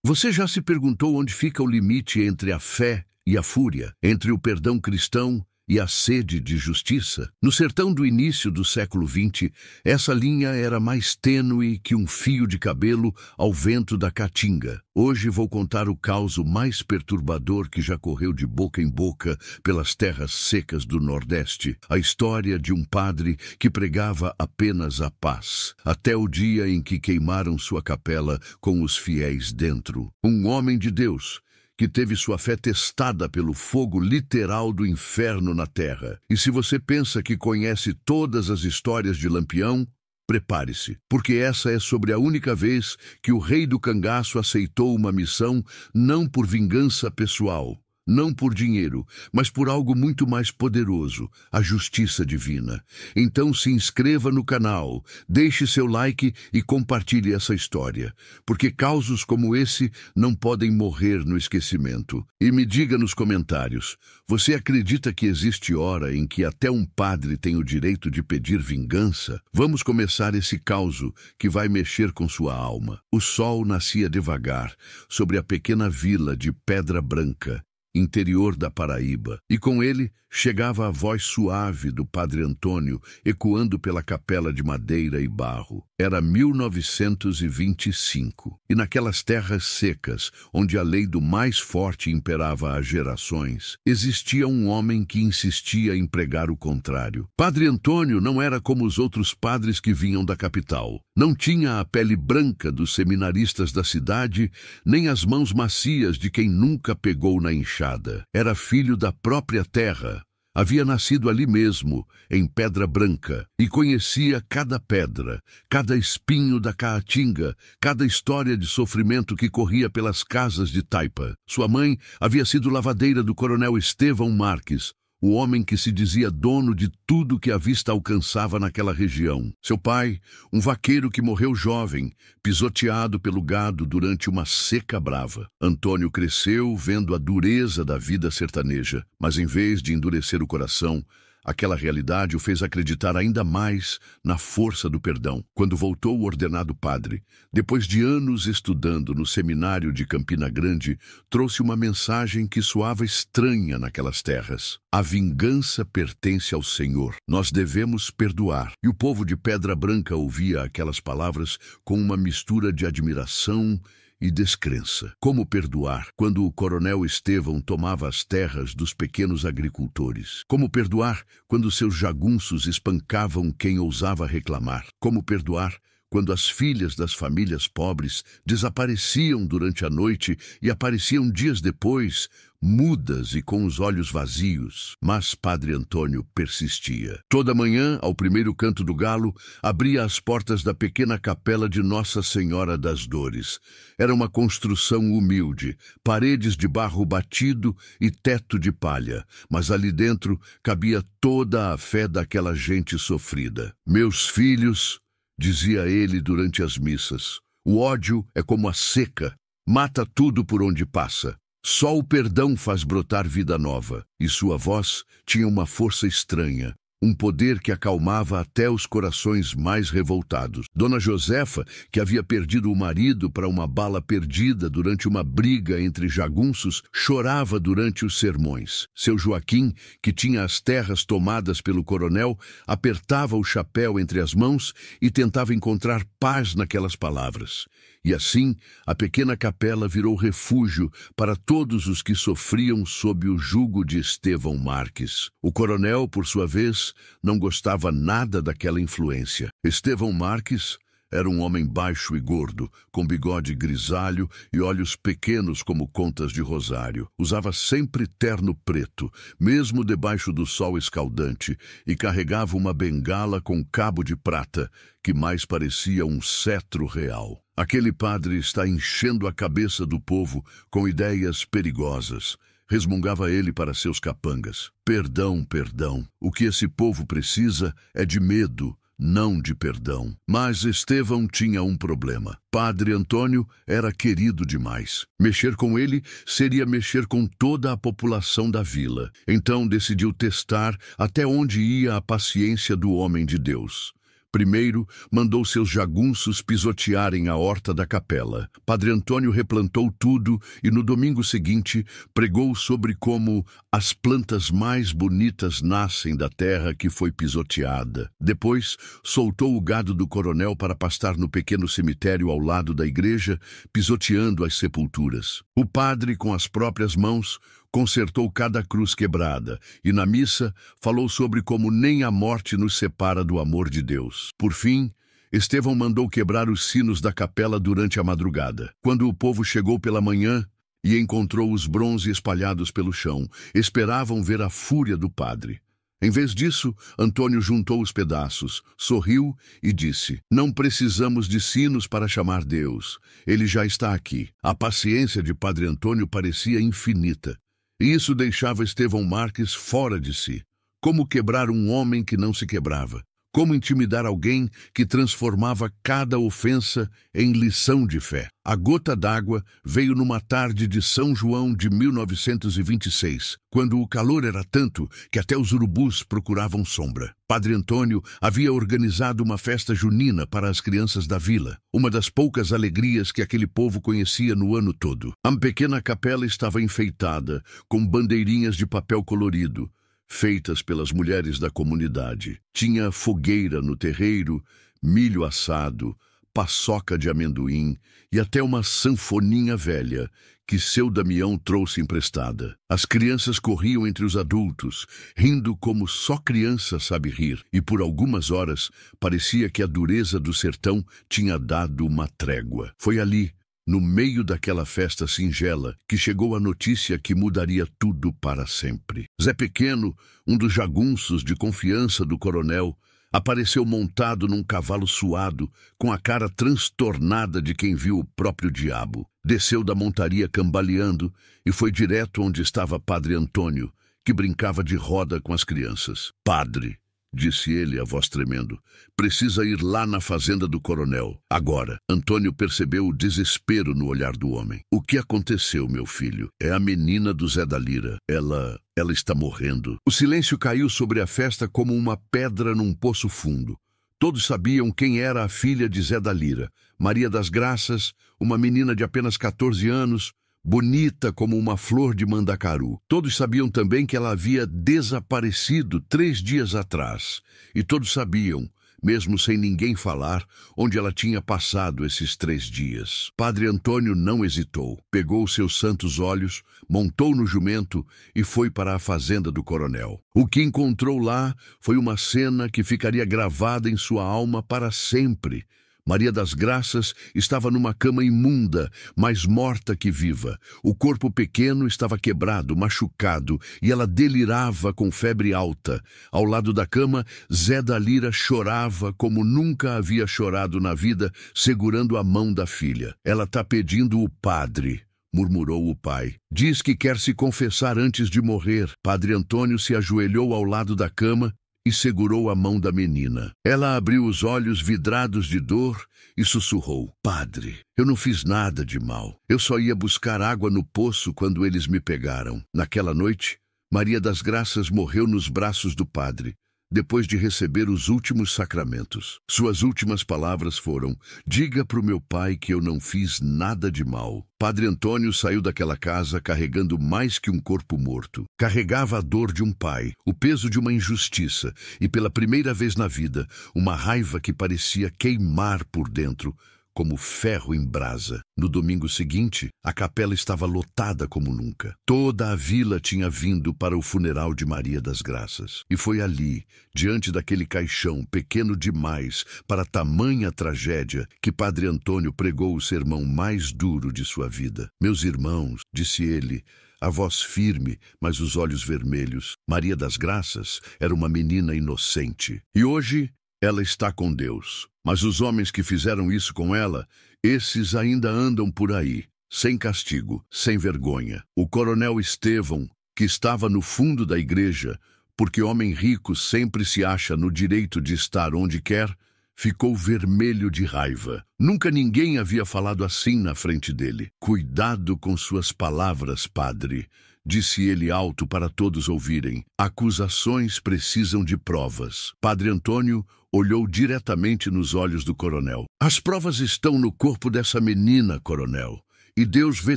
Você já se perguntou onde fica o limite entre a fé e a fúria, entre o perdão cristão e a sede de justiça? No sertão do início do século XX, essa linha era mais tênue que um fio de cabelo ao vento da caatinga. Hoje vou contar o caos mais perturbador que já correu de boca em boca pelas terras secas do Nordeste. A história de um padre que pregava apenas a paz, até o dia em que queimaram sua capela com os fiéis dentro. Um homem de Deus que teve sua fé testada pelo fogo literal do inferno na terra. E se você pensa que conhece todas as histórias de Lampião, prepare-se, porque essa é sobre a única vez que o rei do cangaço aceitou uma missão não por vingança pessoal, não por dinheiro, mas por algo muito mais poderoso, a justiça divina. Então se inscreva no canal, deixe seu like e compartilhe essa história, porque causos como esse não podem morrer no esquecimento. E me diga nos comentários, você acredita que existe hora em que até um padre tem o direito de pedir vingança? Vamos começar esse causo que vai mexer com sua alma. O sol nascia devagar sobre a pequena vila de Pedra Branca, interior da Paraíba, e com ele chegava a voz suave do Padre Antônio, ecoando pela capela de madeira e barro. Era 1925, e naquelas terras secas, onde a lei do mais forte imperava há gerações, existia um homem que insistia em pregar o contrário. Padre Antônio não era como os outros padres que vinham da capital. Não tinha a pele branca dos seminaristas da cidade, nem as mãos macias de quem nunca pegou na enxada. Era filho da própria terra. Havia nascido ali mesmo, em Pedra Branca, e conhecia cada pedra, cada espinho da caatinga, cada história de sofrimento que corria pelas casas de Taipa. Sua mãe havia sido lavadeira do coronel Estevão Marques, o homem que se dizia dono de tudo que a vista alcançava naquela região. Seu pai, um vaqueiro que morreu jovem, pisoteado pelo gado durante uma seca brava. Antônio cresceu vendo a dureza da vida sertaneja, mas em vez de endurecer o coração, aquela realidade o fez acreditar ainda mais na força do perdão. Quando voltou ordenado padre, depois de anos estudando no seminário de Campina Grande, trouxe uma mensagem que soava estranha naquelas terras. A vingança pertence ao Senhor. Nós devemos perdoar. E o povo de Pedra Branca ouvia aquelas palavras com uma mistura de admiração e descrença. Como perdoar quando o coronel Estevão tomava as terras dos pequenos agricultores? Como perdoar quando seus jagunços espancavam quem ousava reclamar? Como perdoar quando as filhas das famílias pobres desapareciam durante a noite e apareciam dias depois, mudas e com os olhos vazios? Mas Padre Antônio persistia. Toda manhã, ao primeiro canto do galo, abria as portas da pequena capela de Nossa Senhora das Dores. Era uma construção humilde, paredes de barro batido e teto de palha, mas ali dentro cabia toda a fé daquela gente sofrida. Meus filhos, dizia ele durante as missas, o ódio é como a seca, mata tudo por onde passa. Só o perdão faz brotar vida nova, e sua voz tinha uma força estranha, um poder que acalmava até os corações mais revoltados. Dona Josefa, que havia perdido o marido para uma bala perdida durante uma briga entre jagunços, chorava durante os sermões. Seu Joaquim, que tinha as terras tomadas pelo coronel, apertava o chapéu entre as mãos e tentava encontrar paz naquelas palavras. E assim, a pequena capela virou refúgio para todos os que sofriam sob o jugo de Estevão Marques. O coronel, por sua vez, não gostava nada daquela influência. Estevão Marques era um homem baixo e gordo, com bigode grisalho e olhos pequenos como contas de rosário. Usava sempre terno preto, mesmo debaixo do sol escaldante, e carregava uma bengala com cabo de prata, que mais parecia um cetro real. Aquele padre está enchendo a cabeça do povo com ideias perigosas, resmungava ele para seus capangas. Perdão, perdão. O que esse povo precisa é de medo, não de perdão. Mas Estevão tinha um problema. Padre Antônio era querido demais. Mexer com ele seria mexer com toda a população da vila. Então decidiu testar até onde ia a paciência do homem de Deus. Primeiro, mandou seus jagunços pisotearem a horta da capela. Padre Antônio replantou tudo e no domingo seguinte pregou sobre como as plantas mais bonitas nascem da terra que foi pisoteada. Depois, soltou o gado do coronel para pastar no pequeno cemitério ao lado da igreja, pisoteando as sepulturas. O padre, com as próprias mãos, consertou cada cruz quebrada e, na missa, falou sobre como nem a morte nos separa do amor de Deus. Por fim, Estevão mandou quebrar os sinos da capela durante a madrugada. Quando o povo chegou pela manhã e encontrou os bronze espalhados pelo chão, esperavam ver a fúria do padre. Em vez disso, Antônio juntou os pedaços, sorriu e disse: "Não precisamos de sinos para chamar Deus. Ele já está aqui." A paciência de Padre Antônio parecia infinita. E isso deixava Estevão Marques fora de si. Como quebrar um homem que não se quebrava? Como intimidar alguém que transformava cada ofensa em lição de fé? A gota d'água veio numa tarde de São João de 1926, quando o calor era tanto que até os urubus procuravam sombra. Padre Antônio havia organizado uma festa junina para as crianças da vila, uma das poucas alegrias que aquele povo conhecia no ano todo. A pequena capela estava enfeitada com bandeirinhas de papel colorido, feitas pelas mulheres da comunidade. Tinha fogueira no terreiro, milho assado, paçoca de amendoim e até uma sanfoninha velha que seu Damião trouxe emprestada. As crianças corriam entre os adultos, rindo como só criança sabe rir, e por algumas horas parecia que a dureza do sertão tinha dado uma trégua. Foi ali, no meio daquela festa singela, que chegou a notícia que mudaria tudo para sempre. Zé Pequeno, um dos jagunços de confiança do coronel, apareceu montado num cavalo suado, com a cara transtornada de quem viu o próprio diabo. Desceu da montaria cambaleando e foi direto onde estava Padre Antônio, que brincava de roda com as crianças. "Padre", disse ele, a voz tremendo, "precisa ir lá na fazenda do coronel, agora." Antônio percebeu o desespero no olhar do homem. "O que aconteceu, meu filho?" "É a menina do Zé da Lira. Ela está morrendo." O silêncio caiu sobre a festa como uma pedra num poço fundo. Todos sabiam quem era a filha de Zé da Lira, Maria das Graças, uma menina de apenas 14 anos, bonita como uma flor de mandacaru. Todos sabiam também que ela havia desaparecido 3 dias atrás. E todos sabiam, mesmo sem ninguém falar, onde ela tinha passado esses 3 dias. Padre Antônio não hesitou. Pegou seus santos olhos, montou no jumento e foi para a fazenda do coronel. O que encontrou lá foi uma cena que ficaria gravada em sua alma para sempre. Maria das Graças estava numa cama imunda, mais morta que viva. O corpo pequeno estava quebrado, machucado, e ela delirava com febre alta. Ao lado da cama, Zé da Lira chorava como nunca havia chorado na vida, segurando a mão da filha. "Ela está pedindo o padre", murmurou o pai. "Diz que quer se confessar antes de morrer." Padre Antônio se ajoelhou ao lado da cama e segurou a mão da menina. Ela abriu os olhos vidrados de dor e sussurrou: "Padre, eu não fiz nada de mal. Eu só ia buscar água no poço quando eles me pegaram." Naquela noite, Maria das Graças morreu nos braços do padre, depois de receber os últimos sacramentos. Suas últimas palavras foram: "Diga para o meu pai que eu não fiz nada de mal." Padre Antônio saiu daquela casa carregando mais que um corpo morto. Carregava a dor de um pai, o peso de uma injustiça e, pela primeira vez na vida, uma raiva que parecia queimar por dentro, como ferro em brasa. No domingo seguinte, a capela estava lotada como nunca. Toda a vila tinha vindo para o funeral de Maria das Graças. E foi ali, diante daquele caixão pequeno demais para tamanha tragédia, que Padre Antônio pregou o sermão mais duro de sua vida. "Meus irmãos", disse ele, a voz firme, mas os olhos vermelhos, Maria das Graças era uma menina inocente. E hoje ela está com Deus. Mas os homens que fizeram isso com ela, esses ainda andam por aí, sem castigo, sem vergonha. O coronel Estevão, que estava no fundo da igreja, porque homem rico sempre se acha no direito de estar onde quer, ficou vermelho de raiva. Nunca ninguém havia falado assim na frente dele. "Cuidado com suas palavras, padre", disse ele alto para todos ouvirem. Acusações precisam de provas. Padre Antônio olhou diretamente nos olhos do coronel. As provas estão no corpo dessa menina, coronel. E Deus vê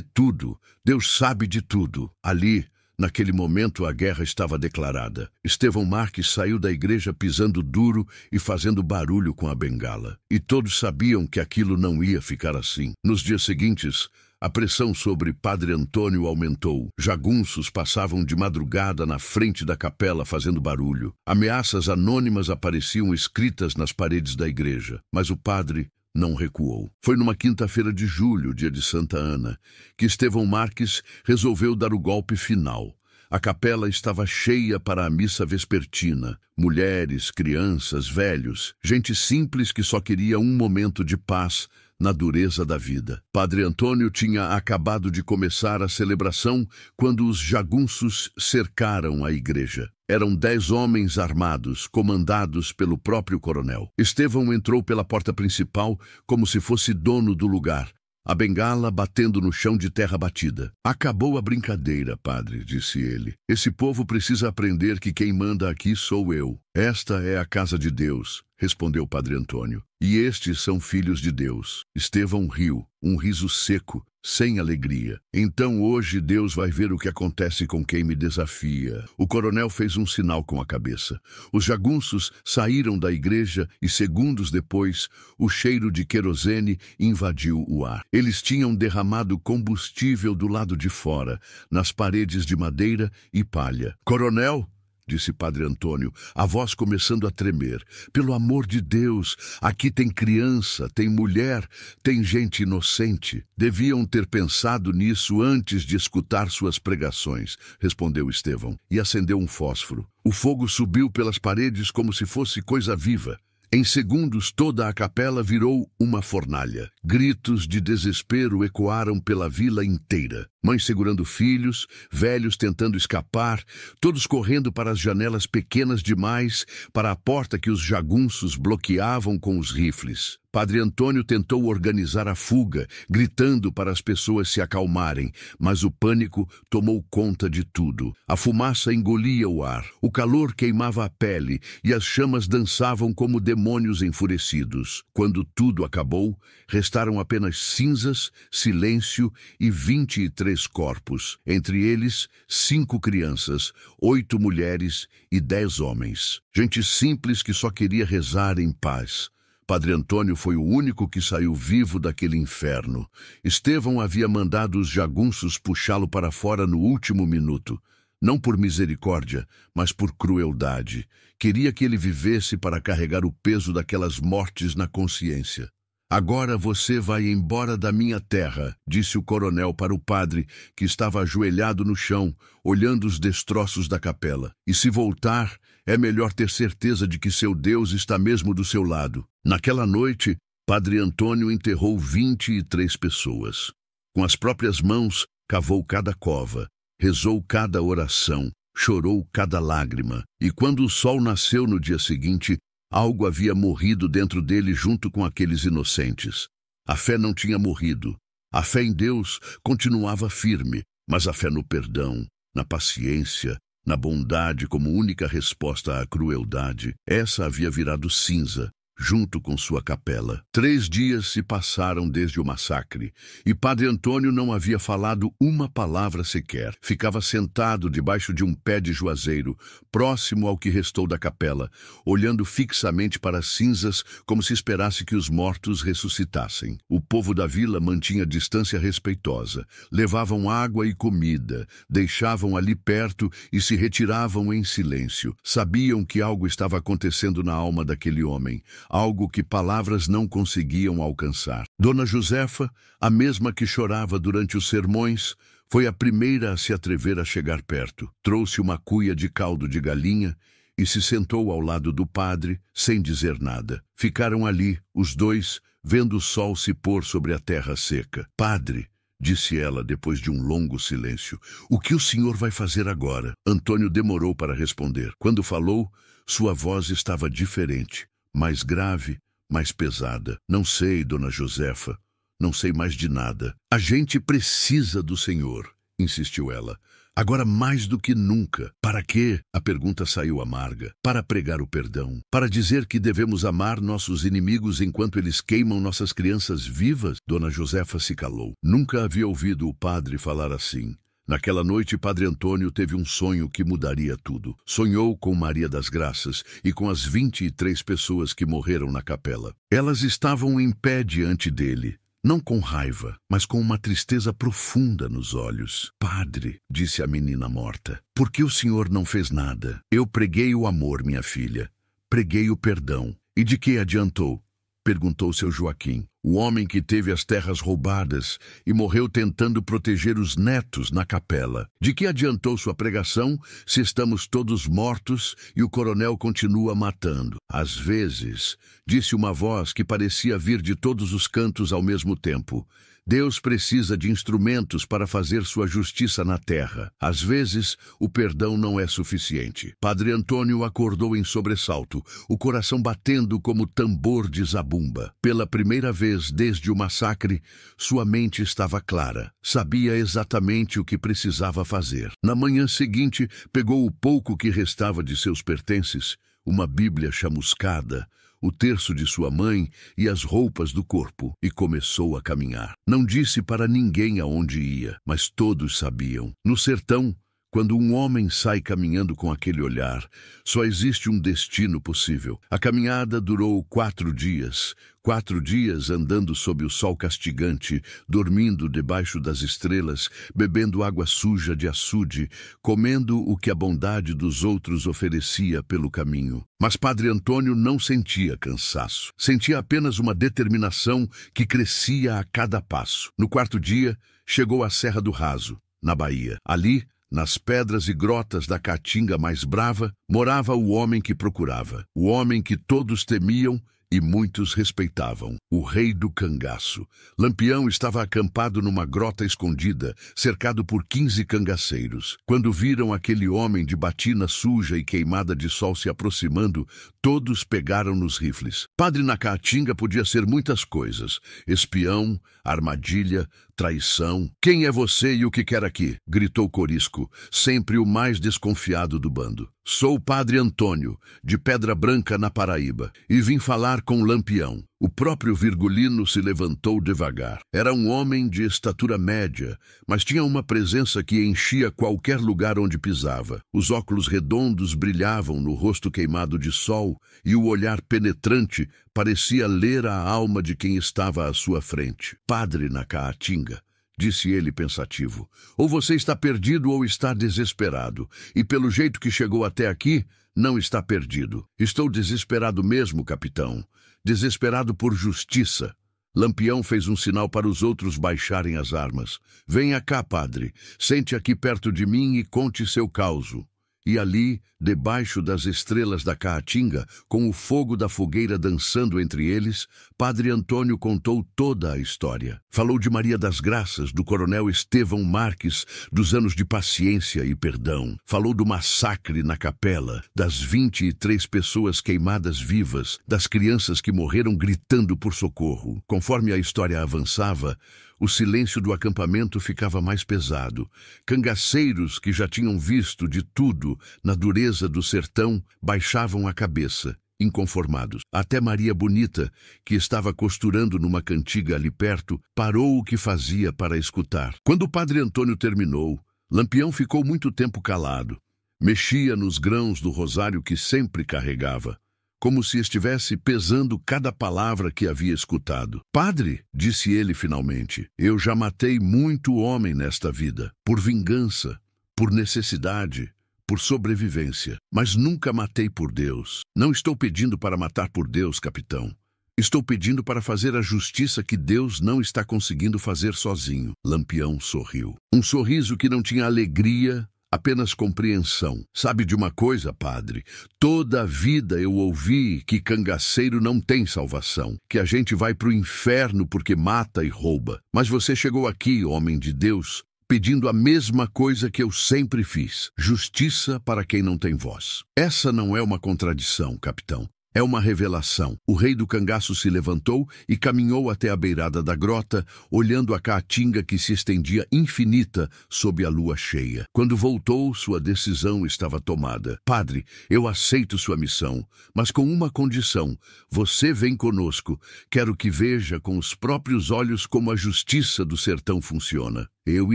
tudo. Deus sabe de tudo. Ali, naquele momento, a guerra estava declarada. Estevão Marques saiu da igreja pisando duro e fazendo barulho com a bengala. E todos sabiam que aquilo não ia ficar assim. Nos dias seguintes, a pressão sobre Padre Antônio aumentou. Jagunços passavam de madrugada na frente da capela fazendo barulho. Ameaças anônimas apareciam escritas nas paredes da igreja. Mas o padre não recuou. Foi numa quinta-feira de julho, dia de Santa Ana, que Estevão Marques resolveu dar o golpe final. A capela estava cheia para a missa vespertina. Mulheres, crianças, velhos, gente simples que só queria um momento de paz na dureza da vida. Padre Antônio tinha acabado de começar a celebração quando os jagunços cercaram a igreja. Eram 10 homens armados, comandados pelo próprio coronel. Estevão entrou pela porta principal como se fosse dono do lugar, a bengala batendo no chão de terra batida. Acabou a brincadeira, padre, disse ele. Esse povo precisa aprender que quem manda aqui sou eu. Esta é a casa de Deus, respondeu Padre Antônio. E estes são filhos de Deus. Estevão riu, um riso seco, sem alegria. Então hoje Deus vai ver o que acontece com quem me desafia. O coronel fez um sinal com a cabeça. Os jagunços saíram da igreja e, segundos depois, o cheiro de querosene invadiu o ar. Eles tinham derramado combustível do lado de fora, nas paredes de madeira e palha. Coronel, disse Padre Antônio, a voz começando a tremer. Pelo amor de Deus, aqui tem criança, tem mulher, tem gente inocente. Deviam ter pensado nisso antes de escutar suas pregações, respondeu Estevão, e acendeu um fósforo. O fogo subiu pelas paredes como se fosse coisa viva. Em segundos, toda a capela virou uma fornalha. Gritos de desespero ecoaram pela vila inteira. Mães segurando filhos, velhos tentando escapar, todos correndo para as janelas pequenas demais, para a porta que os jagunços bloqueavam com os rifles. Padre Antônio tentou organizar a fuga, gritando para as pessoas se acalmarem, mas o pânico tomou conta de tudo. A fumaça engolia o ar, o calor queimava a pele e as chamas dançavam como demônios enfurecidos. Quando tudo acabou, restaram apenas cinzas, silêncio e 23 corpos, entre eles 5 crianças, 8 mulheres e 10 homens. Gente simples que só queria rezar em paz. Padre Antônio foi o único que saiu vivo daquele inferno. Estevão havia mandado os jagunços puxá-lo para fora no último minuto. Não por misericórdia, mas por crueldade. Queria que ele vivesse para carregar o peso daquelas mortes na consciência. Agora você vai embora da minha terra, disse o coronel para o padre, que estava ajoelhado no chão, olhando os destroços da capela. E se voltar, é melhor ter certeza de que seu Deus está mesmo do seu lado. Naquela noite, Padre Antônio enterrou 23 pessoas. Com as próprias mãos, cavou cada cova, rezou cada oração, chorou cada lágrima. E quando o sol nasceu no dia seguinte, algo havia morrido dentro dele junto com aqueles inocentes. A fé não tinha morrido. A fé em Deus continuava firme, mas a fé no perdão, na paciência, na bondade como única resposta à crueldade, essa havia virado cinza, junto com sua capela. 3 dias se passaram desde o massacre, e Padre Antônio não havia falado uma palavra sequer. Ficava sentado debaixo de um pé de juazeiro, próximo ao que restou da capela, olhando fixamente para as cinzas como se esperasse que os mortos ressuscitassem. O povo da vila mantinha distância respeitosa, levavam água e comida, deixavam ali perto e se retiravam em silêncio. Sabiam que algo estava acontecendo na alma daquele homem, algo que palavras não conseguiam alcançar. Dona Josefa, a mesma que chorava durante os sermões, foi a primeira a se atrever a chegar perto. Trouxe uma cuia de caldo de galinha e se sentou ao lado do padre, sem dizer nada. Ficaram ali, os dois, vendo o sol se pôr sobre a terra seca. Padre, disse ela depois de um longo silêncio, o que o senhor vai fazer agora? Antônio demorou para responder. Quando falou, sua voz estava diferente. Mais grave, mais pesada. Não sei, Dona Josefa, não sei mais de nada. A gente precisa do Senhor. insistiu ela. Agora mais do que nunca. Para quê? A pergunta saiu amarga. Para pregar o perdão. Para dizer que devemos amar nossos inimigos enquanto eles queimam nossas crianças vivas? Dona Josefa se calou. Nunca havia ouvido o padre falar assim. Naquela noite, Padre Antônio teve um sonho que mudaria tudo. Sonhou com Maria das Graças e com as 23 pessoas que morreram na capela. Elas estavam em pé diante dele. Não com raiva, mas com uma tristeza profunda nos olhos. Padre, disse a menina morta, por que o senhor não fez nada? Eu preguei o amor, minha filha. Preguei o perdão. E de que adiantou? Perguntou seu Joaquim, o homem que teve as terras roubadas e morreu tentando proteger os netos na capela. De que adiantou sua pregação se estamos todos mortos e o coronel continua matando? Às vezes, disse uma voz que parecia vir de todos os cantos ao mesmo tempo, Deus precisa de instrumentos para fazer sua justiça na terra. Às vezes, o perdão não é suficiente. Padre Antônio acordou em sobressalto, o coração batendo como tambor de zabumba. Pela primeira vez desde o massacre, sua mente estava clara. Sabia exatamente o que precisava fazer. Na manhã seguinte, pegou o pouco que restava de seus pertences, uma Bíblia chamuscada, o terço de sua mãe e as roupas do corpo, e começou a caminhar. Não disse para ninguém aonde ia, mas todos sabiam. No sertão, quando um homem sai caminhando com aquele olhar, só existe um destino possível. A caminhada durou 4 dias. 4 dias andando sob o sol castigante, dormindo debaixo das estrelas, bebendo água suja de açude, comendo o que a bondade dos outros oferecia pelo caminho. Mas Padre Antônio não sentia cansaço. Sentia apenas uma determinação que crescia a cada passo. No 4º dia, chegou à Serra do Raso, na Bahia. Ali, nas pedras e grotas da caatinga mais brava, morava o homem que procurava, o homem que todos temiam e muitos respeitavam, o rei do cangaço. Lampião estava acampado numa grota escondida, cercado por 15 cangaceiros. Quando viram aquele homem de batina suja e queimada de sol se aproximando, todos pegaram nos rifles. Padre na caatinga podia ser muitas coisas: espião, armadilha, traição. Quem é você e o que quer aqui? Gritou Corisco, sempre o mais desconfiado do bando. Sou Padre Antônio, de Pedra Branca, na Paraíba, e vim falar com Lampião. O próprio Virgulino se levantou devagar. Era um homem de estatura média, mas tinha uma presença que enchia qualquer lugar onde pisava. Os óculos redondos brilhavam no rosto queimado de sol e o olhar penetrante parecia ler a alma de quem estava à sua frente. Padre na caatinga, disse ele pensativo, ou você está perdido ou está desesperado, e pelo jeito que chegou até aqui, não está perdido. Estou desesperado mesmo, capitão. Desesperado por justiça. Lampião fez um sinal para os outros baixarem as armas. Venha cá, padre. Sente aqui perto de mim e conte seu causo. E ali, debaixo das estrelas da caatinga, com o fogo da fogueira dançando entre eles, Padre Antônio contou toda a história. Falou de Maria das Graças, do coronel Estevão Marques, dos anos de paciência e perdão. Falou do massacre na capela, das 23 pessoas queimadas vivas, das crianças que morreram gritando por socorro. Conforme a história avançava, o silêncio do acampamento ficava mais pesado. Cangaceiros que já tinham visto de tudo na dureza do sertão baixavam a cabeça, inconformados. Até Maria Bonita, que estava costurando numa cantiga ali perto, parou o que fazia para escutar. Quando o Padre Antônio terminou, Lampião ficou muito tempo calado. Mexia nos grãos do rosário que sempre carregava, como se estivesse pesando cada palavra que havia escutado. Padre, disse ele finalmente, eu já matei muito homem nesta vida, por vingança, por necessidade, por sobrevivência, mas nunca matei por Deus. Não estou pedindo para matar por Deus, capitão. Estou pedindo para fazer a justiça que Deus não está conseguindo fazer sozinho. Lampião sorriu. Um sorriso que não tinha alegria, apenas compreensão. Sabe de uma coisa, padre? Toda a vida eu ouvi que cangaceiro não tem salvação, que a gente vai para o inferno porque mata e rouba. Mas você chegou aqui, homem de Deus, pedindo a mesma coisa que eu sempre fiz: justiça para quem não tem voz. Essa não é uma contradição, capitão. É uma revelação. O rei do cangaço se levantou e caminhou até a beirada da grota, olhando a caatinga que se estendia infinita sob a lua cheia. Quando voltou, sua decisão estava tomada. Padre, eu aceito sua missão, mas com uma condição. Você vem conosco. Quero que veja com os próprios olhos como a justiça do sertão funciona. Eu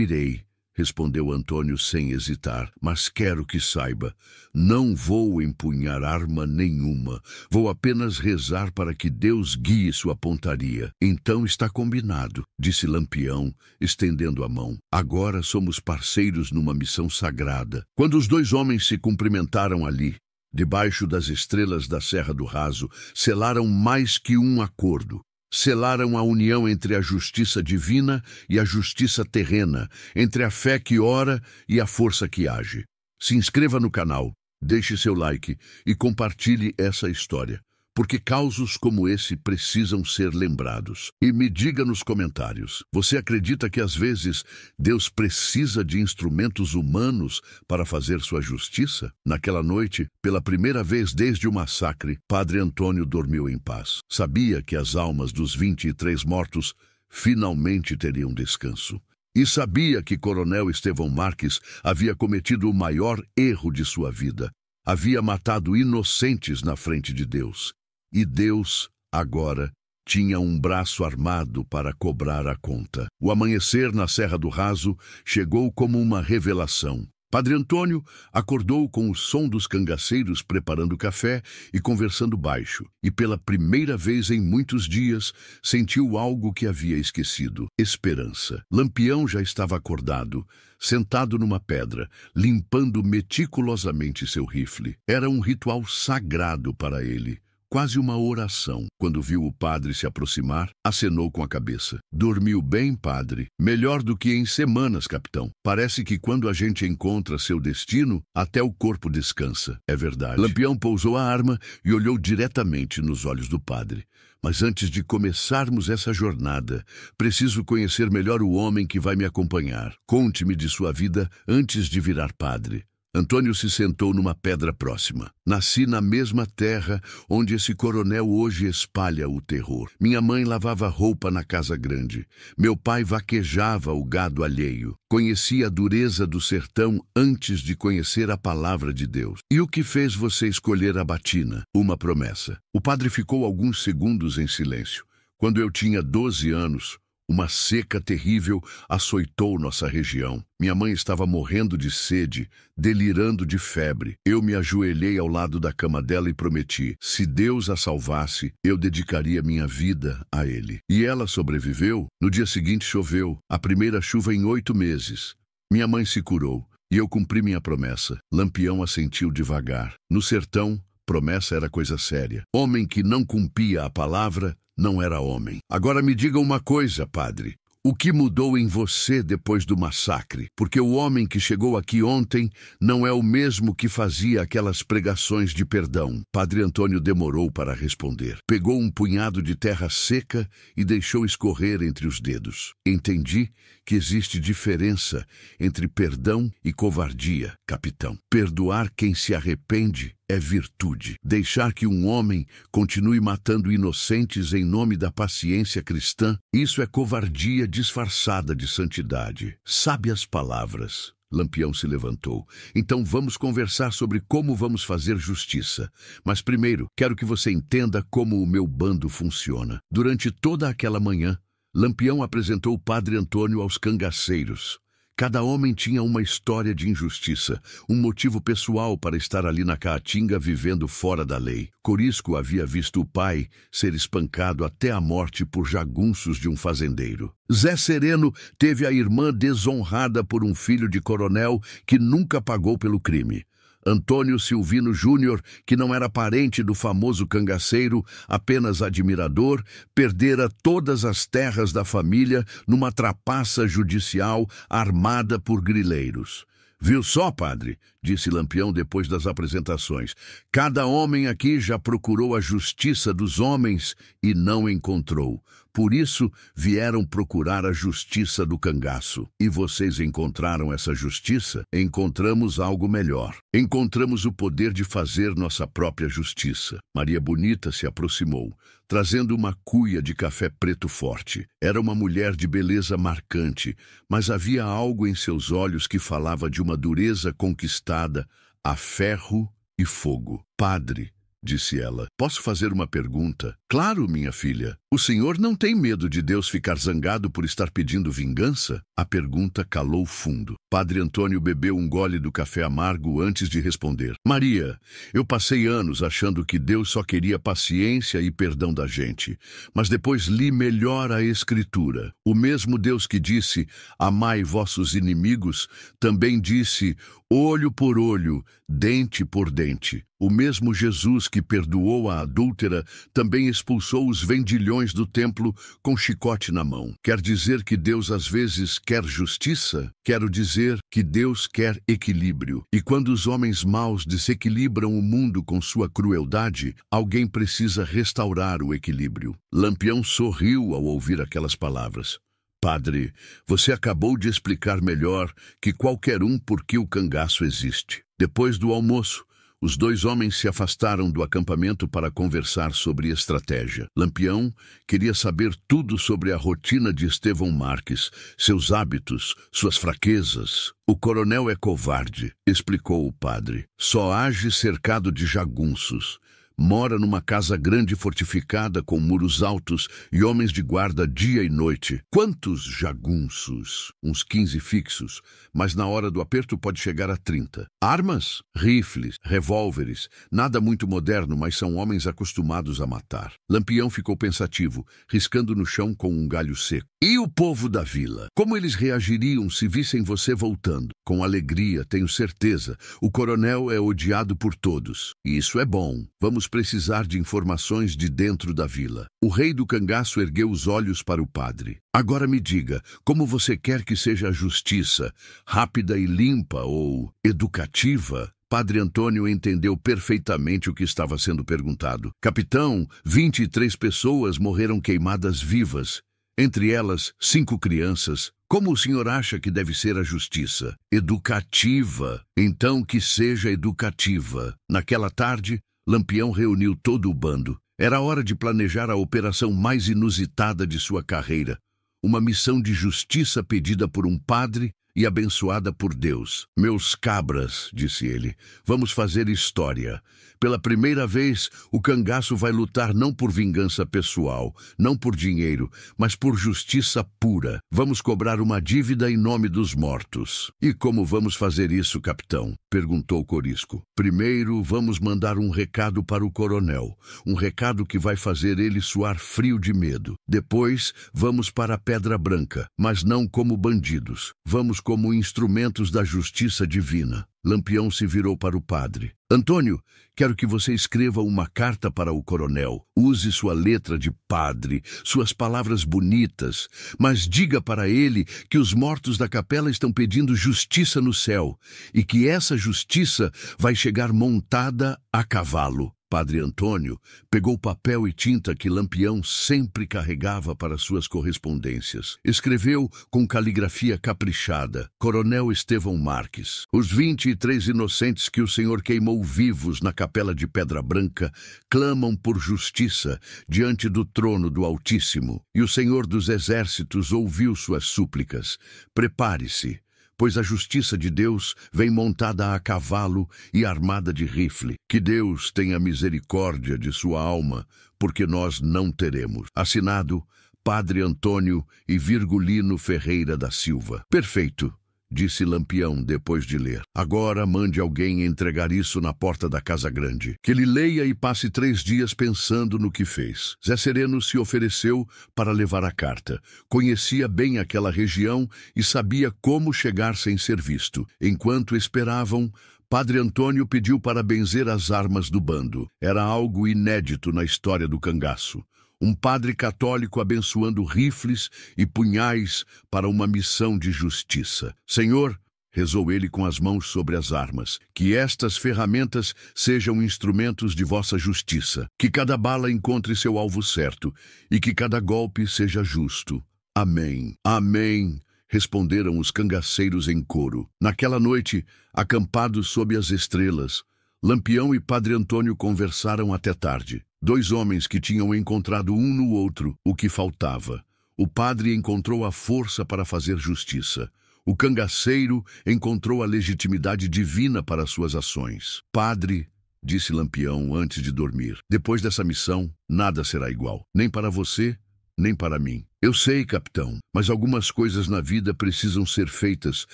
irei, respondeu Antônio sem hesitar, mas quero que saiba, não vou empunhar arma nenhuma, vou apenas rezar para que Deus guie sua pontaria. Então está combinado, disse Lampião, estendendo a mão. Agora somos parceiros numa missão sagrada. Quando os dois homens se cumprimentaram ali, debaixo das estrelas da Serra do Raso, selaram mais que um acordo. Selaram a união entre a justiça divina e a justiça terrena, entre a fé que ora e a força que age. Se inscreva no canal, deixe seu like e compartilhe essa história, porque causos como esse precisam ser lembrados. E me diga nos comentários, você acredita que às vezes Deus precisa de instrumentos humanos para fazer sua justiça? Naquela noite, pela primeira vez desde o massacre, Padre Antônio dormiu em paz. Sabia que as almas dos 23 mortos finalmente teriam descanso. E sabia que Coronel Estevão Marques havia cometido o maior erro de sua vida. Havia matado inocentes na frente de Deus. E Deus, agora, tinha um braço armado para cobrar a conta. O amanhecer na Serra do Raso chegou como uma revelação. Padre Antônio acordou com o som dos cangaceiros preparando café e conversando baixo, e pela primeira vez em muitos dias sentiu algo que havia esquecido: esperança. Lampião já estava acordado, sentado numa pedra, limpando meticulosamente seu rifle. Era um ritual sagrado para ele. Quase uma oração. Quando viu o padre se aproximar, acenou com a cabeça. Dormiu bem, padre? Melhor do que em semanas, capitão. Parece que quando a gente encontra seu destino, até o corpo descansa. É verdade. Lampião pousou a arma e olhou diretamente nos olhos do padre. Mas antes de começarmos essa jornada, preciso conhecer melhor o homem que vai me acompanhar. Conte-me de sua vida antes de virar padre. Antônio se sentou numa pedra próxima. Nasci na mesma terra onde esse coronel hoje espalha o terror. Minha mãe lavava roupa na casa grande. Meu pai vaquejava o gado alheio. Conheci a dureza do sertão antes de conhecer a palavra de Deus. E o que fez você escolher a batina? Uma promessa. O padre ficou alguns segundos em silêncio. Quando eu tinha 12 anos, uma seca terrível açoitou nossa região. Minha mãe estava morrendo de sede, delirando de febre. Eu me ajoelhei ao lado da cama dela e prometi: se Deus a salvasse, eu dedicaria minha vida a ele. E ela sobreviveu. No dia seguinte choveu, a primeira chuva em 8 meses. Minha mãe se curou e eu cumpri minha promessa. Lampião assentiu devagar. No sertão, promessa era coisa séria. Homem que não cumpria a palavra não era homem. Agora me diga uma coisa, padre. O que mudou em você depois do massacre? Porque o homem que chegou aqui ontem não é o mesmo que fazia aquelas pregações de perdão. Padre Antônio demorou para responder. Pegou um punhado de terra seca e deixou escorrer entre os dedos. Entendi que existe diferença entre perdão e covardia, capitão. Perdoar quem se arrepende é virtude. Deixar que um homem continue matando inocentes em nome da paciência cristã, isso é covardia disfarçada de santidade. Sabe as palavras. Lampião se levantou. Então vamos conversar sobre como vamos fazer justiça. Mas primeiro, quero que você entenda como o meu bando funciona. Durante toda aquela manhã, Lampião apresentou o Padre Antônio aos cangaceiros. Cada homem tinha uma história de injustiça, um motivo pessoal para estar ali na caatinga vivendo fora da lei. Corisco havia visto o pai ser espancado até a morte por jagunços de um fazendeiro. Zé Sereno teve a irmã desonrada por um filho de coronel que nunca pagou pelo crime. Antônio Silvino Júnior, que não era parente do famoso cangaceiro, apenas admirador, perdera todas as terras da família numa trapaça judicial armada por grileiros. Viu só, padre? Disse Lampião depois das apresentações. Cada homem aqui já procurou a justiça dos homens e não encontrou. Por isso vieram procurar a justiça do cangaço. E vocês encontraram essa justiça? Encontramos algo melhor. Encontramos o poder de fazer nossa própria justiça. Maria Bonita se aproximou, trazendo uma cuia de café preto forte. Era uma mulher de beleza marcante, mas havia algo em seus olhos que falava de uma dureza conquistada a ferro e fogo. Padre, disse ela, posso fazer uma pergunta? Claro, minha filha. O senhor não tem medo de Deus ficar zangado por estar pedindo vingança? A pergunta calou fundo. Padre Antônio bebeu um gole do café amargo antes de responder. Maria, eu passei anos achando que Deus só queria paciência e perdão da gente. Mas depois li melhor a Escritura. O mesmo Deus que disse, amai vossos inimigos, também disse, olho por olho, dente por dente. O mesmo Jesus que perdoou a adúltera também expulsou os vendilhões do templo com chicote na mão. Quer dizer que Deus às vezes quer justiça? Quero dizer que Deus quer equilíbrio. E quando os homens maus desequilibram o mundo com sua crueldade, alguém precisa restaurar o equilíbrio. Lampião sorriu ao ouvir aquelas palavras. Padre, você acabou de explicar melhor que qualquer um por que o cangaço existe. Depois do almoço, os dois homens se afastaram do acampamento para conversar sobre estratégia. Lampião queria saber tudo sobre a rotina de Estevão Marques, seus hábitos, suas fraquezas. O coronel é covarde, explicou o padre. Só age cercado de jagunços. Mora numa casa grande fortificada com muros altos e homens de guarda dia e noite. Quantos jagunços? Uns 15 fixos, mas na hora do aperto pode chegar a 30. Armas? Rifles, revólveres. Nada muito moderno, mas são homens acostumados a matar. Lampião ficou pensativo, riscando no chão com um galho seco. E o povo da vila? Como eles reagiriam se vissem você voltando? Com alegria, tenho certeza. O coronel é odiado por todos. E isso é bom. Vamos precisar de informações de dentro da vila. O rei do cangaço ergueu os olhos para o padre. Agora me diga, como você quer que seja a justiça? Rápida e limpa ou educativa? Padre Antônio entendeu perfeitamente o que estava sendo perguntado. Capitão, 23 pessoas morreram queimadas vivas. Entre elas, 5 crianças. Como o senhor acha que deve ser a justiça? Educativa. Então que seja educativa. Naquela tarde, Lampião reuniu todo o bando. Era hora de planejar a operação mais inusitada de sua carreira. Uma missão de justiça pedida por um padre e abençoada por Deus. Meus cabras, disse ele, vamos fazer história. Pela primeira vez, o cangaço vai lutar não por vingança pessoal, não por dinheiro, mas por justiça pura. Vamos cobrar uma dívida em nome dos mortos. E como vamos fazer isso, capitão? Perguntou Corisco. Primeiro, vamos mandar um recado para o coronel. Um recado que vai fazer ele suar frio de medo. Depois, vamos para a Pedra Branca, mas não como bandidos. Vamos como instrumentos da justiça divina. Lampião se virou para o padre. Antônio, quero que você escreva uma carta para o coronel. Use sua letra de padre, suas palavras bonitas, mas diga para ele que os mortos da capela estão pedindo justiça no céu e que essa justiça vai chegar montada a cavalo. Padre Antônio pegou papel e tinta que Lampião sempre carregava para suas correspondências. Escreveu com caligrafia caprichada: Coronel Estevão Marques. Os 23 inocentes que o senhor queimou vivos na capela de Pedra Branca clamam por justiça diante do trono do Altíssimo. E o Senhor dos Exércitos ouviu suas súplicas. Prepare-se, pois a justiça de Deus vem montada a cavalo e armada de rifle. Que Deus tenha misericórdia de sua alma, porque nós não teremos. Assinado, Padre Antônio e Virgulino Ferreira da Silva. Perfeito, disse Lampião depois de ler. Agora mande alguém entregar isso na porta da Casa Grande. Que ele leia e passe 3 dias pensando no que fez. Zé Sereno se ofereceu para levar a carta. Conhecia bem aquela região e sabia como chegar sem ser visto. Enquanto esperavam, Padre Antônio pediu para benzer as armas do bando. Era algo inédito na história do cangaço. Um padre católico abençoando rifles e punhais para uma missão de justiça. Senhor, rezou ele com as mãos sobre as armas. Que estas ferramentas sejam instrumentos de vossa justiça. Que cada bala encontre seu alvo certo e que cada golpe seja justo. Amém. Amém, responderam os cangaceiros em coro. Naquela noite, acampados sob as estrelas, Lampião e Padre Antônio conversaram até tarde. Dois homens que tinham encontrado um no outro o que faltava. O padre encontrou a força para fazer justiça. O cangaceiro encontrou a legitimidade divina para suas ações. Padre, disse Lampião antes de dormir, depois dessa missão, nada será igual. Nem para você, nem para mim. Eu sei, capitão, mas algumas coisas na vida precisam ser feitas,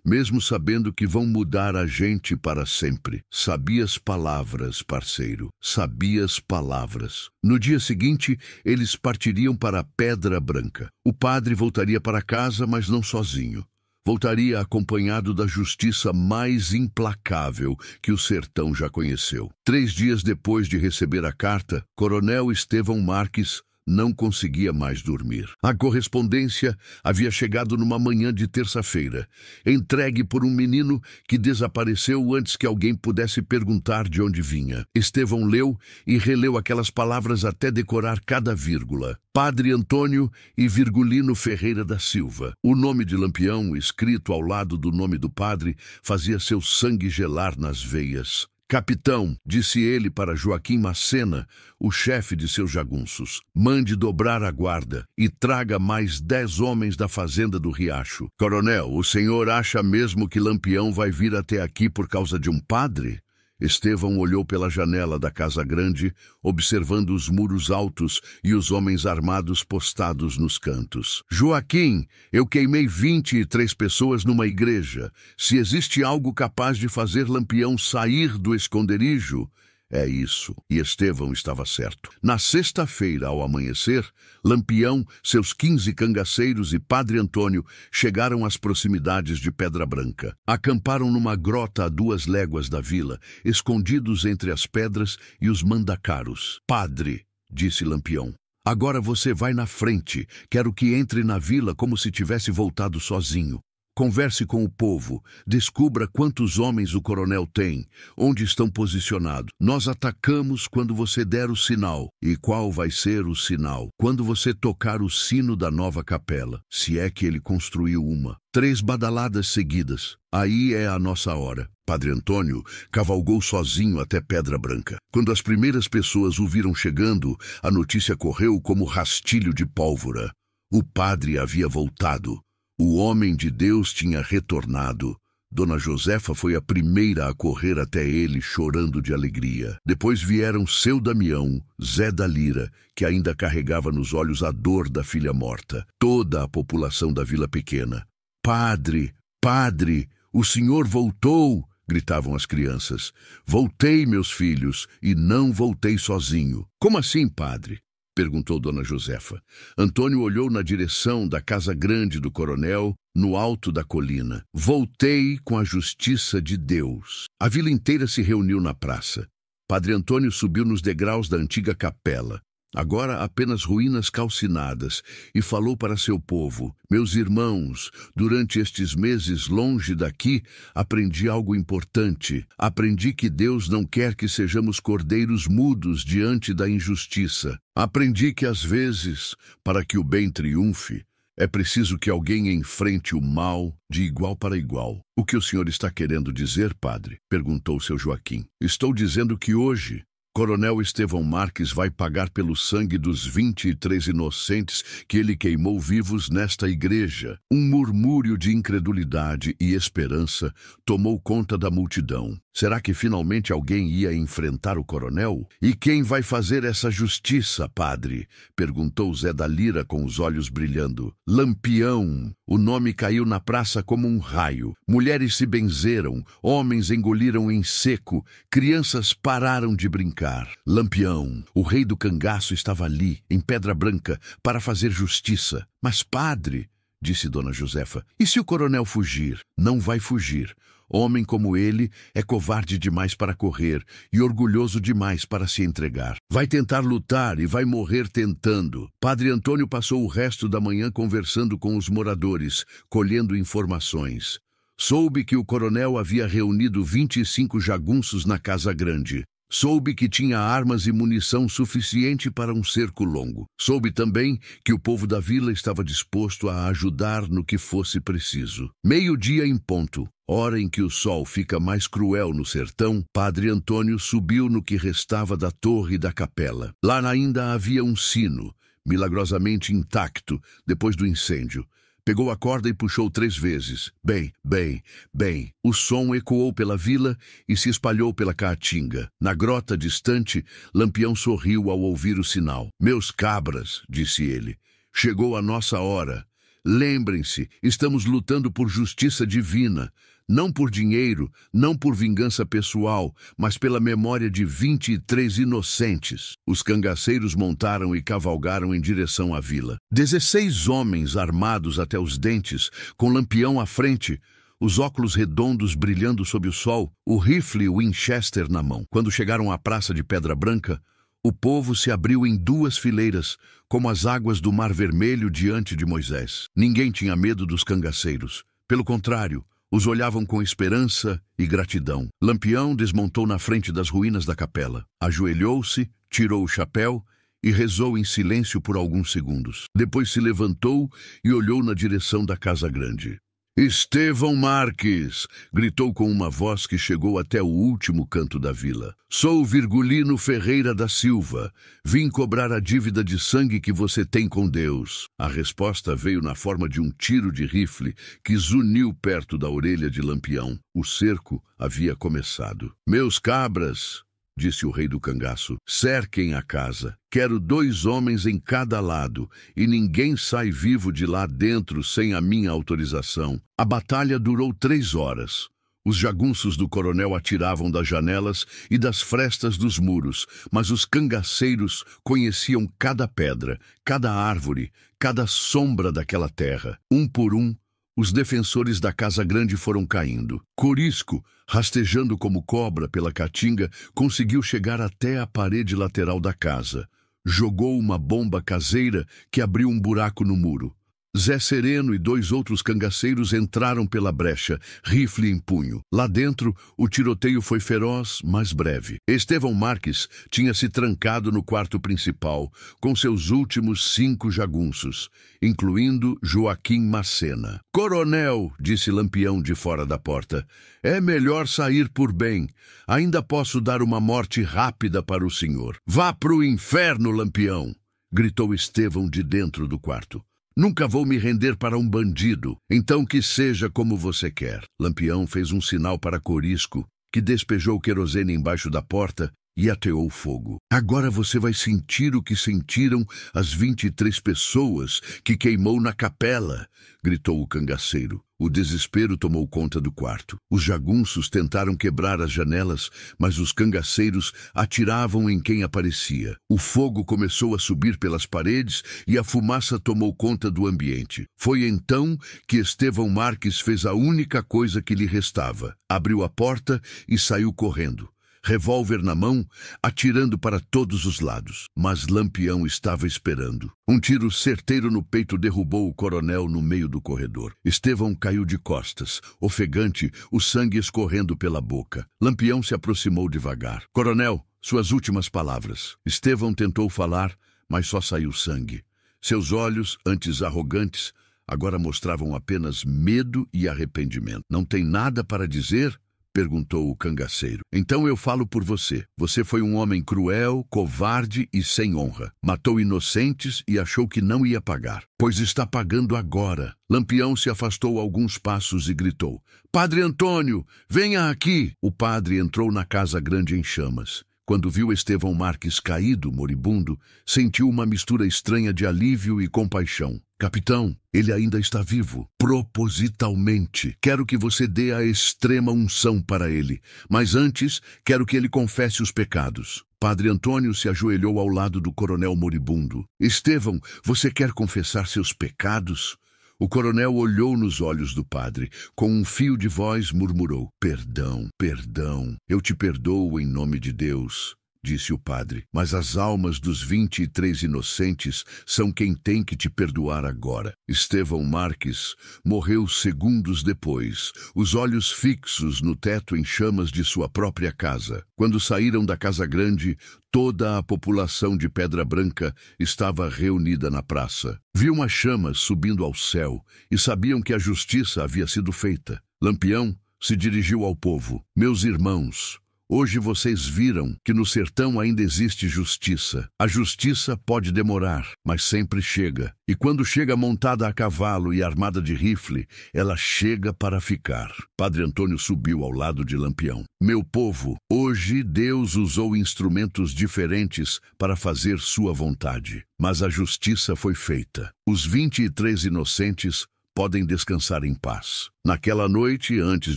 mesmo sabendo que vão mudar a gente para sempre. Sabias palavras, parceiro. Sabias palavras. No dia seguinte, eles partiriam para a Pedra Branca. O padre voltaria para casa, mas não sozinho. Voltaria acompanhado da justiça mais implacável que o sertão já conheceu. 3 dias depois de receber a carta, Coronel Estevão Marques não conseguia mais dormir. A correspondência havia chegado numa manhã de terça-feira, entregue por um menino que desapareceu antes que alguém pudesse perguntar de onde vinha. Estevão leu e releu aquelas palavras até decorar cada vírgula. Padre Antônio e Virgulino Ferreira da Silva. O nome de Lampião, escrito ao lado do nome do padre, fazia seu sangue gelar nas veias. Capitão, disse ele para Joaquim Macena, o chefe de seus jagunços, mande dobrar a guarda e traga mais 10 homens da fazenda do Riacho. Coronel, o senhor acha mesmo que Lampião vai vir até aqui por causa de um padre? Estevão olhou pela janela da casa grande, observando os muros altos e os homens armados postados nos cantos. Joaquim, eu queimei 23 pessoas numa igreja. Se existe algo capaz de fazer Lampião sair do esconderijo, é isso. E Estevão estava certo. Na sexta-feira, ao amanhecer, Lampião, seus 15 cangaceiros e Padre Antônio chegaram às proximidades de Pedra Branca. Acamparam numa grota a 2 léguas da vila, escondidos entre as pedras e os mandacaros. Padre, disse Lampião, agora você vai na frente. Quero que entre na vila como se tivesse voltado sozinho. Converse com o povo, descubra quantos homens o coronel tem, onde estão posicionados. Nós atacamos quando você der o sinal. E qual vai ser o sinal? Quando você tocar o sino da nova capela, se é que ele construiu uma. 3 badaladas seguidas. Aí é a nossa hora. Padre Antônio cavalgou sozinho até Pedra Branca. Quando as primeiras pessoas o viram chegando, a notícia correu como rastilho de pólvora. O padre havia voltado. O homem de Deus tinha retornado. Dona Josefa foi a primeira a correr até ele, chorando de alegria. Depois vieram seu Damião, Zé da Lira, que ainda carregava nos olhos a dor da filha morta. Toda a população da vila pequena. Padre, padre, o senhor voltou! Gritavam as crianças. Voltei, meus filhos, e não voltei sozinho. Como assim, padre? Perguntou Dona Josefa. Antônio olhou na direção da casa grande do coronel, no alto da colina. Voltei com a justiça de Deus. A vila inteira se reuniu na praça. Padre Antônio subiu nos degraus da antiga capela, agora apenas ruínas calcinadas, e falou para seu povo: meus irmãos, durante estes meses longe daqui, aprendi algo importante. Aprendi que Deus não quer que sejamos cordeiros mudos diante da injustiça. Aprendi que, às vezes, para que o bem triunfe, é preciso que alguém enfrente o mal de igual para igual. O que o senhor está querendo dizer, padre? Perguntou seu Joaquim. Estou dizendo que hoje Coronel Estevão Marques vai pagar pelo sangue dos 23 inocentes que ele queimou vivos nesta igreja. Um murmúrio de incredulidade e esperança tomou conta da multidão. Será que finalmente alguém ia enfrentar o coronel? E quem vai fazer essa justiça, padre? Perguntou Zé da Lira com os olhos brilhando. Lampião! O nome caiu na praça como um raio. Mulheres se benzeram, homens engoliram em seco, crianças pararam de brincar. Lampião, o rei do cangaço, estava ali, em Pedra Branca, para fazer justiça. Mas, padre, disse Dona Josefa, e se o coronel fugir? Não vai fugir. Homem como ele é covarde demais para correr e orgulhoso demais para se entregar. Vai tentar lutar e vai morrer tentando. Padre Antônio passou o resto da manhã conversando com os moradores, colhendo informações. Soube que o coronel havia reunido 25 jagunços na Casa Grande. Soube que tinha armas e munição suficiente para um cerco longo. Soube também que o povo da vila estava disposto a ajudar no que fosse preciso. 12:00 em ponto, hora em que o sol fica mais cruel no sertão, Padre Antônio subiu no que restava da torre da capela. Lá ainda havia um sino, milagrosamente intacto depois do incêndio. Pegou a corda e puxou 3 vezes. Bem, bem, bem. O som ecoou pela vila e se espalhou pela caatinga. Na grota distante, Lampião sorriu ao ouvir o sinal. Meus cabras, disse ele, chegou a nossa hora. Lembrem-se, estamos lutando por justiça divina. Não por dinheiro, não por vingança pessoal, mas pela memória de 23 inocentes. Os cangaceiros montaram e cavalgaram em direção à vila. 16 homens armados até os dentes, com Lampião à frente, os óculos redondos brilhando sob o sol, o rifle Winchester na mão. Quando chegaram à praça de Pedra Branca, o povo se abriu em 2 fileiras, como as águas do Mar Vermelho diante de Moisés. Ninguém tinha medo dos cangaceiros. Pelo contrário, os olhavam com esperança e gratidão. Lampião desmontou na frente das ruínas da capela. Ajoelhou-se, tirou o chapéu e rezou em silêncio por alguns segundos. Depois se levantou e olhou na direção da Casa Grande. Estevão Marques! Gritou com uma voz que chegou até o último canto da vila. Sou Virgulino Ferreira da Silva. Vim cobrar a dívida de sangue que você tem com Deus. A resposta veio na forma de um tiro de rifle que zuniu perto da orelha de Lampião. O cerco havia começado. Meus cabras, disse o rei do cangaço, cerquem a casa. Quero 2 homens em cada lado, e ninguém sai vivo de lá dentro sem a minha autorização. A batalha durou 3 horas. Os jagunços do coronel atiravam das janelas e das frestas dos muros, mas os cangaceiros conheciam cada pedra, cada árvore, cada sombra daquela terra. Um por um, os defensores da Casa Grande foram caindo. Corisco, rastejando como cobra pela caatinga, conseguiu chegar até a parede lateral da casa. Jogou uma bomba caseira que abriu um buraco no muro. Zé Sereno e 2 outros cangaceiros entraram pela brecha, rifle em punho. Lá dentro, o tiroteio foi feroz, mas breve. Estevão Marques tinha se trancado no quarto principal, com seus últimos 5 jagunços, incluindo Joaquim Macena. Coronel, disse Lampião de fora da porta, é melhor sair por bem. Ainda posso dar uma morte rápida para o senhor. Vá pro inferno, Lampião! Gritou Estevão de dentro do quarto. Nunca vou me render para um bandido, então que seja como você quer. Lampião fez um sinal para Corisco, que despejou querosene embaixo da porta e ateou fogo. Agora você vai sentir o que sentiram as 23 pessoas que queimou na capela, gritou o cangaceiro. O desespero tomou conta do quarto. Os jagunços tentaram quebrar as janelas, mas os cangaceiros atiravam em quem aparecia. O fogo começou a subir pelas paredes e a fumaça tomou conta do ambiente. Foi então que Estevão Marques fez a única coisa que lhe restava. Abriu a porta e saiu correndo, revólver na mão, atirando para todos os lados. Mas Lampião estava esperando. Um tiro certeiro no peito derrubou o coronel no meio do corredor. Estevão caiu de costas, ofegante, o sangue escorrendo pela boca. Lampião se aproximou devagar. Coronel, suas últimas palavras. Estevão tentou falar, mas só saiu sangue. Seus olhos, antes arrogantes, agora mostravam apenas medo e arrependimento. Não tem nada para dizer? Perguntou o cangaceiro. Então eu falo por você. Você foi um homem cruel, covarde e sem honra. Matou inocentes e achou que não ia pagar. Pois está pagando agora. Lampião se afastou alguns passos e gritou. Padre Antônio, venha aqui! O padre entrou na Casa Grande em chamas. Quando viu Estevão Marques caído, moribundo, sentiu uma mistura estranha de alívio e compaixão. Capitão, ele ainda está vivo. Propositalmente. Quero que você dê a extrema unção para ele. Mas antes, quero que ele confesse os pecados. Padre Antônio se ajoelhou ao lado do coronel moribundo. Estevão, você quer confessar seus pecados? O coronel olhou nos olhos do padre. Com um fio de voz murmurou. Perdão, perdão. Eu te perdoo em nome de Deus. disse o padre, mas as almas dos 23 inocentes são quem tem que te perdoar agora. Estevão Marques morreu segundos depois, os olhos fixos no teto em chamas de sua própria casa. Quando saíram da Casa Grande, toda a população de Pedra Branca estava reunida na praça. Viam as chamas subindo ao céu e sabiam que a justiça havia sido feita. Lampião se dirigiu ao povo. Meus irmãos, hoje vocês viram que no sertão ainda existe justiça. A justiça pode demorar, mas sempre chega. E quando chega montada a cavalo e armada de rifle, ela chega para ficar. Padre Antônio subiu ao lado de Lampião. Meu povo, hoje Deus usou instrumentos diferentes para fazer sua vontade. Mas a justiça foi feita. Os 23 inocentes podem descansar em paz. Naquela noite, antes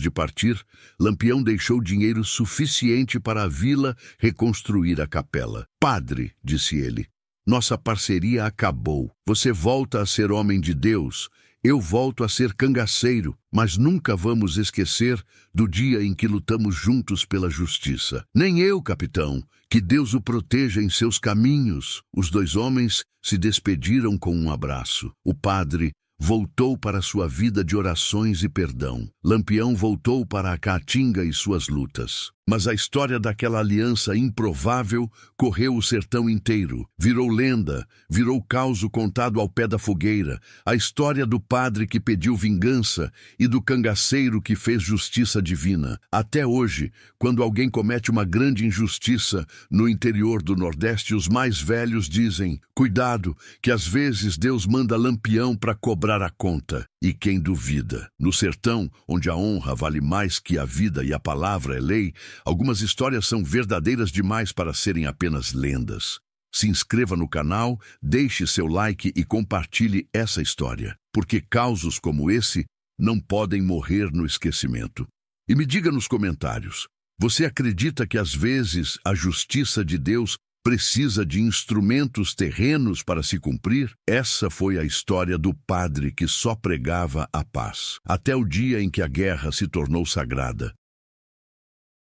de partir, Lampião deixou dinheiro suficiente para a vila reconstruir a capela. Padre, disse ele, nossa parceria acabou. Você volta a ser homem de Deus, eu volto a ser cangaceiro, mas nunca vamos esquecer do dia em que lutamos juntos pela justiça. Nem eu, capitão, que Deus o proteja em seus caminhos. Os dois homens se despediram com um abraço. O padre voltou para sua vida de orações e perdão. Lampião voltou para a caatinga e suas lutas. Mas a história daquela aliança improvável correu o sertão inteiro. Virou lenda, virou causo contado ao pé da fogueira. A história do padre que pediu vingança e do cangaceiro que fez justiça divina. Até hoje, quando alguém comete uma grande injustiça no interior do Nordeste, os mais velhos dizem: cuidado, que às vezes Deus manda Lampião para cobrar a conta. E quem duvida? No sertão, onde a honra vale mais que a vida e a palavra é lei, algumas histórias são verdadeiras demais para serem apenas lendas. Se inscreva no canal, deixe seu like e compartilhe essa história, porque causos como esse não podem morrer no esquecimento. E me diga nos comentários, você acredita que às vezes a justiça de Deus precisa de instrumentos terrenos para se cumprir? Essa foi a história do padre que só pregava a paz, até o dia em que a guerra se tornou sagrada.